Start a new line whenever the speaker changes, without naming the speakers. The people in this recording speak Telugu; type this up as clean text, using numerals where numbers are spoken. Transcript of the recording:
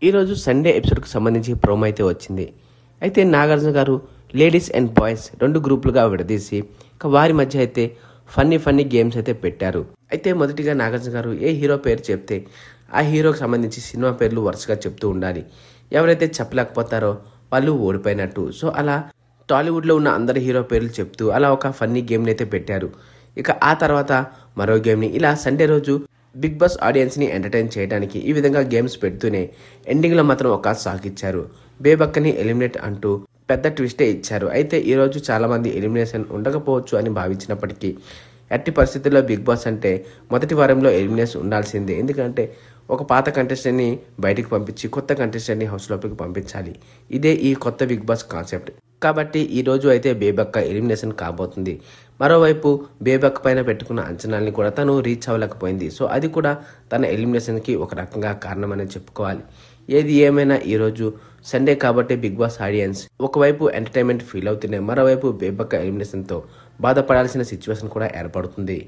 ఈరోజు సండే ఎపిసోడ్కి సంబంధించి ప్రోమో అయితే వచ్చింది. అయితే నాగార్జున గారు లేడీస్ అండ్ బాయ్స్ 2 గ్రూపులుగా విడదీసి వారి మధ్య అయితే ఫన్నీ గేమ్స్ అయితే పెట్టారు. అయితే మొదటిగా నాగార్జున గారు ఏ హీరో పేరు చెప్తే ఆ హీరోకి సంబంధించి సినిమా పేర్లు వరుసగా చెప్తూ ఉండాలి. ఎవరైతే చెప్పలేకపోతారో వాళ్ళు ఓడిపోయినట్టు. సో అలా టాలీవుడ్లో ఉన్న అందరి హీరో పేర్లు చెప్తూ అలా ఒక ఫన్నీ గేమ్ని అయితే పెట్టారు. ఇక ఆ తర్వాత మరో గేమ్ని ఇలా సండే రోజు బిగ్ బాస్ ఆడియన్స్ని ఎంటర్టైన్ చేయడానికి ఈ విధంగా గేమ్స్ పెడుతూనే ఎండింగ్లో మాత్రం ఒక సాకిచ్చారు. బేబక్కని ఎలిమినేట్ అంటూ పెద్ద ట్విస్టే ఇచ్చారు. అయితే ఈరోజు చాలామంది ఎలిమినేషన్ ఉండకపోవచ్చు అని భావించినప్పటికీ ఎట్టి పరిస్థితుల్లో బిగ్ బాస్ అంటే మొదటి వారంలో ఎలిమినేషన్ ఉండాల్సిందే. ఎందుకంటే ఒక పాత కంటెస్టెంట్ని బయటికి పంపించి కొత్త కంటెస్టెంట్ని హౌస్ లోపలికి పంపించాలి. ఇదే ఈ కొత్త బిగ్ బాస్ కాన్సెప్ట్. కాబట్టి ఈరోజు అయితే బేబక్క ఎలిమినేషన్ కాబోతుంది. మరోవైపు బేబక్క పైన పెట్టుకున్న అంచనాల్ని కూడా తను రీచ్ అవ్వలేకపోయింది. సో అది కూడా తన ఎలిమినేషన్కి ఒక రకంగా కారణమని చెప్పుకోవాలి. ఏది ఏమైనా ఈరోజు సండే కాబట్టి బిగ్ బాస్ ఆడియన్స్ ఒకవైపు ఎంటర్టైన్మెంట్ ఫీల్ అవుతున్నాయి, మరోవైపు బేబక్క ఎలిమినేషన్తో బాధపడాల్సిన సిచ్యువేషన్ కూడా ఏర్పడుతుంది.